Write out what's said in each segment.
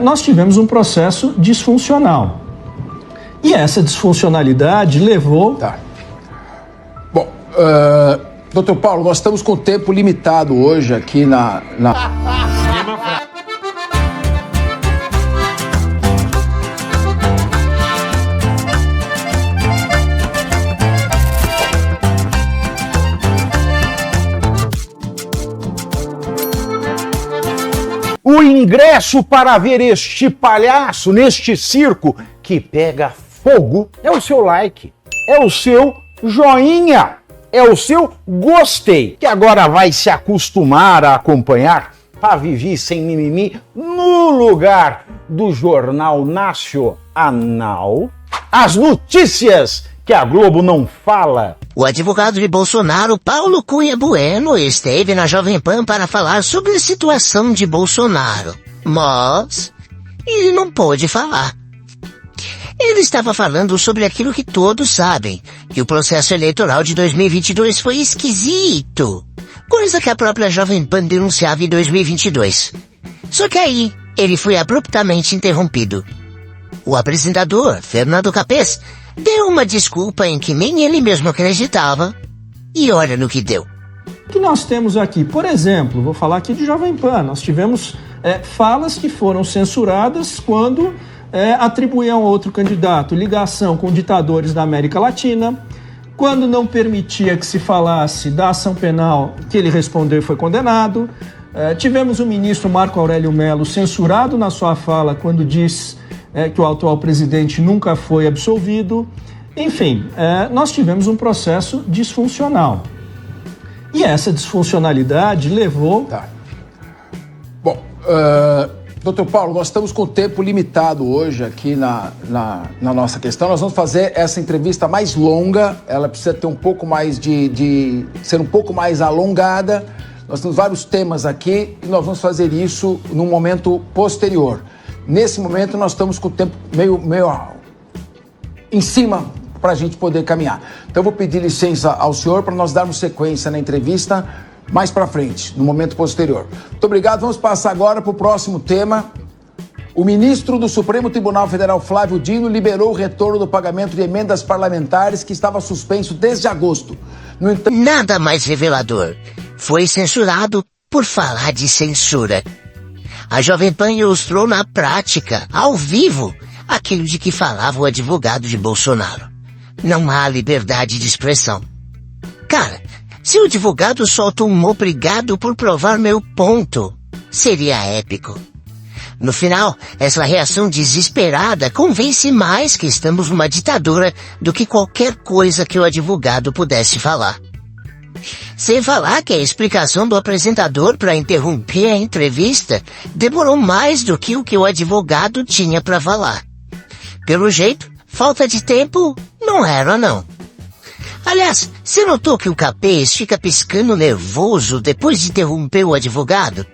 Nós tivemos um processo disfuncional. E essa disfuncionalidade levou... Tá. Bom, doutor Paulo, nós estamos com tempo limitado hoje aqui na... O ingresso para ver este palhaço neste circo que pega fogo é o seu like, é o seu joinha, é o seu gostei, que agora vai se acostumar a acompanhar para viver sem mimimi no lugar do Jornal Nacional, as notícias que a Globo não fala. O advogado de Bolsonaro, Paulo Cunha Bueno, esteve na Jovem Pan para falar sobre a situação de Bolsonaro. Mas ele não pôde falar. Ele estava falando sobre aquilo que todos sabem, que o processo eleitoral de 2022 foi esquisito. Coisa que a própria Jovem Pan denunciava em 2022. Só que aí, ele foi abruptamente interrompido. O apresentador, Fernando Capês, deu uma desculpa em que nem ele mesmo acreditava, e olha no que deu. O que nós temos aqui? Por exemplo, vou falar aqui de Jovem Pan, nós tivemos falas que foram censuradas quando atribuíam a outro candidato ligação com ditadores da América Latina, quando não permitia que se falasse da ação penal que ele respondeu e foi condenado. Tivemos o ministro Marco Aurélio Mello censurado na sua fala quando diz que o atual presidente nunca foi absolvido. Enfim, nós tivemos um processo disfuncional. E essa disfuncionalidade levou... Tá. Bom, doutor Paulo, nós estamos com tempo limitado hoje aqui na nossa questão. Nós vamos fazer essa entrevista mais longa, ela precisa ter um pouco mais ser um pouco mais alongada. Nós temos vários temas aqui e nós vamos fazer isso num momento posterior. Nesse momento nós estamos com o tempo meio em cima para a gente poder caminhar. Então eu vou pedir licença ao senhor para nós darmos sequência na entrevista mais para frente, no momento posterior. Muito obrigado. Vamos passar agora para o próximo tema. O ministro do Supremo Tribunal Federal, Flávio Dino, liberou o retorno do pagamento de emendas parlamentares que estava suspenso desde agosto. No entanto... Nada mais revelador. Foi censurado por falar de censura. A Jovem Pan ilustrou na prática, ao vivo, aquilo de que falava o advogado de Bolsonaro. Não há liberdade de expressão. Cara, se o advogado solta um obrigado por provar meu ponto, seria épico. No final, essa reação desesperada convence mais que estamos numa ditadura do que qualquer coisa que o advogado pudesse falar. Sem falar que a explicação do apresentador para interromper a entrevista demorou mais do que o advogado tinha para falar. Pelo jeito, falta de tempo não era não. Aliás, você notou que o Capês fica piscando nervoso depois de interromper o advogado?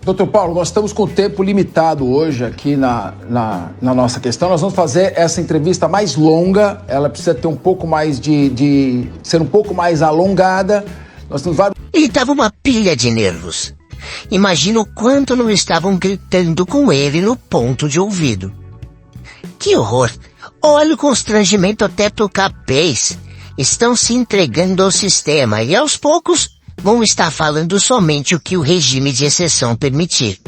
Doutor Paulo, nós estamos com tempo limitado hoje aqui na nossa questão. Nós vamos fazer essa entrevista mais longa, ela precisa ter um pouco mais ser um pouco mais alongada. Nós temos vários... Ele tava uma pilha de nervos. Imagina o quanto não estavam gritando com ele no ponto de ouvido. Que horror! Olha o constrangimento até pro Capês. Estão se entregando ao sistema e aos poucos vão estar falando somente o que o regime de exceção permitir.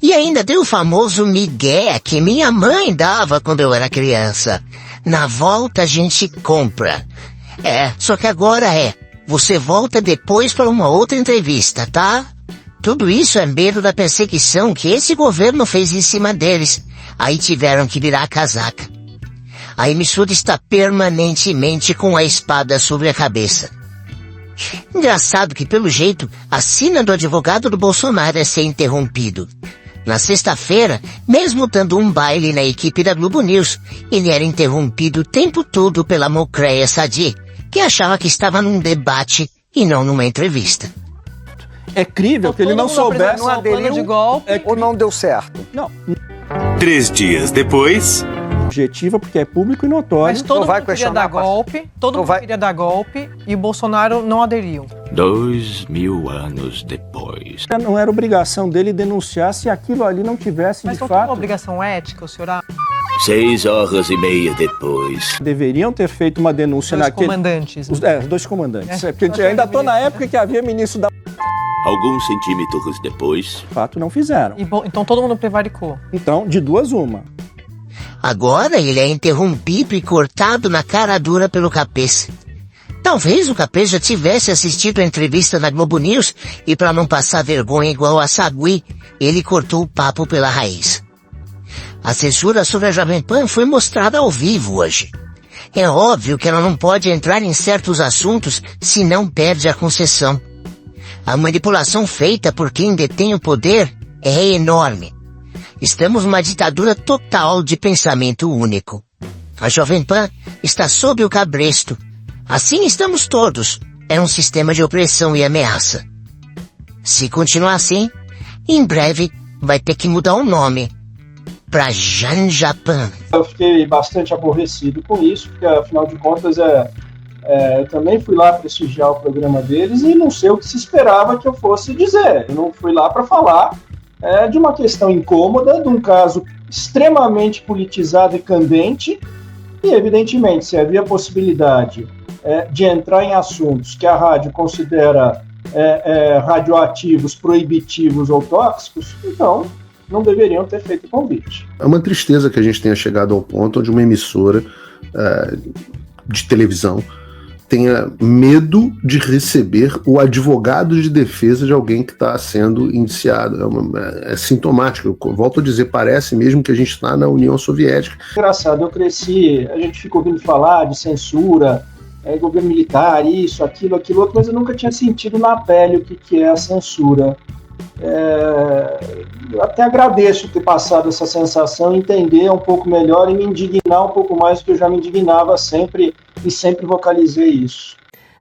E ainda deu o famoso migué que minha mãe dava quando eu era criança. Na volta a gente compra. Só que agora você volta depois para uma outra entrevista, tá? Tudo isso é medo da perseguição que esse governo fez em cima deles. Aí tiveram que virar a casaca. A emissora está permanentemente com a espada sobre a cabeça. Engraçado que, pelo jeito, a sina do advogado do Bolsonaro é ser interrompido. Na sexta-feira, mesmo dando um baile na equipe da Globo News, ele era interrompido o tempo todo pela Mocreia Sadi, que achava que estava num debate e não numa entrevista. É crível que ele não soubesse... Não aderiu de golpe ou não deu certo? Não. 3 dias depois... objetiva, porque é público e notório. Mas todo mundo queria dar golpe, queria dar golpe e o Bolsonaro não aderiu. 2000 anos depois. Não era obrigação dele denunciar se aquilo ali não tivesse, mas de não fato... Mas uma obrigação ética, o senhor acha? 6 horas e meia depois. Deveriam ter feito uma denúncia naquele... Comandantes. Os dois comandantes. Porque ainda estou na época que havia ministro da... Alguns centímetros depois... De fato, não fizeram. Então todo mundo prevaricou. Então, de duas, uma. Agora ele é interrompido e cortado na cara dura pelo Capês. Talvez o Capês já tivesse assistido a entrevista na Globo News e, para não passar vergonha igual a Sagui, ele cortou o papo pela raiz. A censura sobre a Jovem Pan foi mostrada ao vivo hoje. É óbvio que ela não pode entrar em certos assuntos se não perde a concessão. A manipulação feita por quem detém o poder é enorme. Estamos numa ditadura total de pensamento único. A Jovem Pan está sob o cabresto. Assim estamos todos. É um sistema de opressão e ameaça. Se continuar assim, em breve vai ter que mudar o nome para Janjapan. Eu fiquei bastante aborrecido com isso, porque afinal de contas eu também fui lá prestigiar o programa deles e não sei o que se esperava que eu fosse dizer. Eu não fui lá para falar de uma questão incômoda, de um caso extremamente politizado e candente, e evidentemente se havia possibilidade de entrar em assuntos que a rádio considera radioativos, proibitivos ou tóxicos, então não deveriam ter feito o convite. É uma tristeza que a gente tenha chegado ao ponto onde uma emissora de televisão tenha medo de receber o advogado de defesa de alguém que está sendo indiciado. É sintomático. Eu volto a dizer, parece mesmo que a gente está na União Soviética. Engraçado, eu cresci, a gente fica ouvindo falar de censura, governo militar, isso, aquilo, outro, mas eu nunca tinha sentido na pele o que é a censura. Eu até agradeço ter passado essa sensação, entender um pouco melhor e me indignar um pouco mais do que eu já me indignava sempre e sempre vocalizei isso.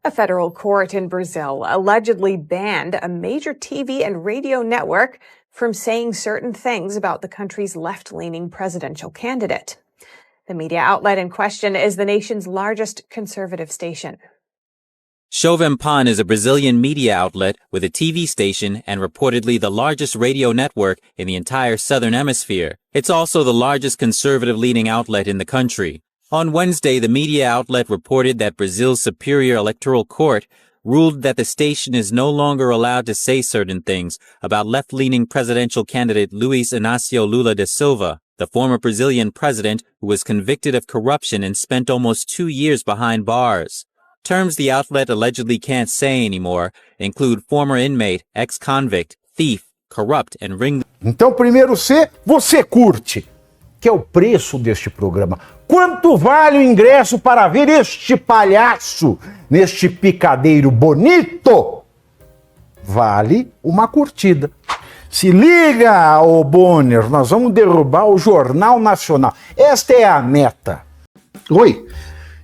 A federal court in Brazil allegedly banned a major TV and radio network from saying certain things about the country's left-leaning presidential candidate. The media outlet in question is the nation's largest conservative station. Jovem Pan is a Brazilian media outlet with a TV station and reportedly the largest radio network in the entire Southern Hemisphere. It's also the largest conservative-leaning outlet in the country. On Wednesday, the media outlet reported that Brazil's Superior Electoral Court ruled that the station is no longer allowed to say certain things about left-leaning presidential candidate Luiz Inácio Lula da Silva, the former Brazilian president who was convicted of corruption and spent almost 2 years behind bars. Terms the outlet allegedly can't say anymore include former inmate, ex-convict, thief, corrupt and ring... Então, primeiro C, você curte, que é o preço deste programa. Quanto vale o ingresso para ver este palhaço neste picadeiro bonito? Vale uma curtida. Se liga, ô Bonner, nós vamos derrubar o Jornal Nacional. Esta é a meta. Oi.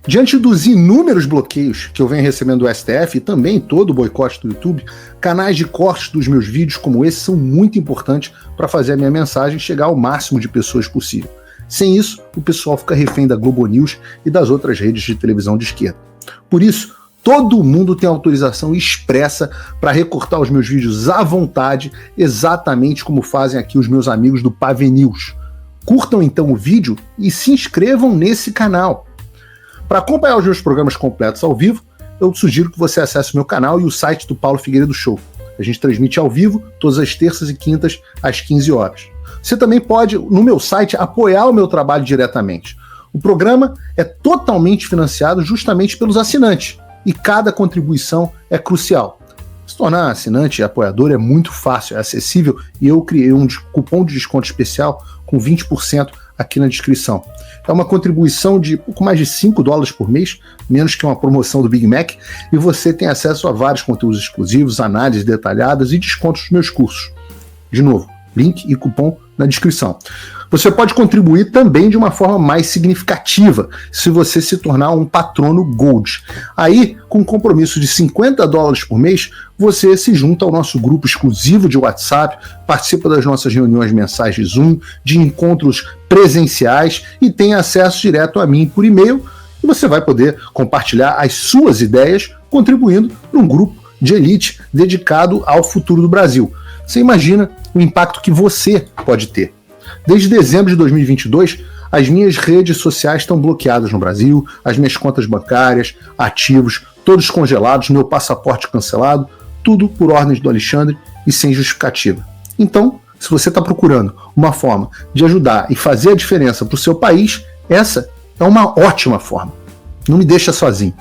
Diante dos inúmeros bloqueios que eu venho recebendo do STF e também todo o boicote do YouTube, canais de cortes dos meus vídeos como esse são muito importantes para fazer a minha mensagem chegar ao máximo de pessoas possível. Sem isso, o pessoal fica refém da Globo News e das outras redes de televisão de esquerda. Por isso, todo mundo tem autorização expressa para recortar os meus vídeos à vontade, exatamente como fazem aqui os meus amigos do Pave News. Curtam então o vídeo e se inscrevam nesse canal. Para acompanhar os meus programas completos ao vivo, eu sugiro que você acesse o meu canal e o site do Paulo Figueiredo Show. A gente transmite ao vivo todas as terças e quintas às 15 horas. Você também pode, no meu site, apoiar o meu trabalho diretamente. O programa é totalmente financiado justamente pelos assinantes e cada contribuição é crucial. Se tornar assinante e apoiador é muito fácil, é acessível e eu criei um cupom de desconto especial com 20% aqui na descrição. É uma contribuição de pouco mais de $5 por mês, menos que uma promoção do Big Mac, e você tem acesso a vários conteúdos exclusivos, análises detalhadas e descontos dos meus cursos. De novo, link e cupom na descrição. Você pode contribuir também de uma forma mais significativa se você se tornar um patrono Gold. Aí, com um compromisso de $50 por mês, você se junta ao nosso grupo exclusivo de WhatsApp, participa das nossas reuniões mensais de Zoom, de encontros presenciais e tem acesso direto a mim por e-mail. E você vai poder compartilhar as suas ideias, contribuindo para um grupo de elite dedicado ao futuro do Brasil. Você imagina o impacto que você pode ter. Desde dezembro de 2022, as minhas redes sociais estão bloqueadas no Brasil, as minhas contas bancárias, ativos, todos congelados, meu passaporte cancelado, tudo por ordens do Alexandre e sem justificativa. Então, se você está procurando uma forma de ajudar e fazer a diferença para o seu país, essa é uma ótima forma. Não me deixa sozinho.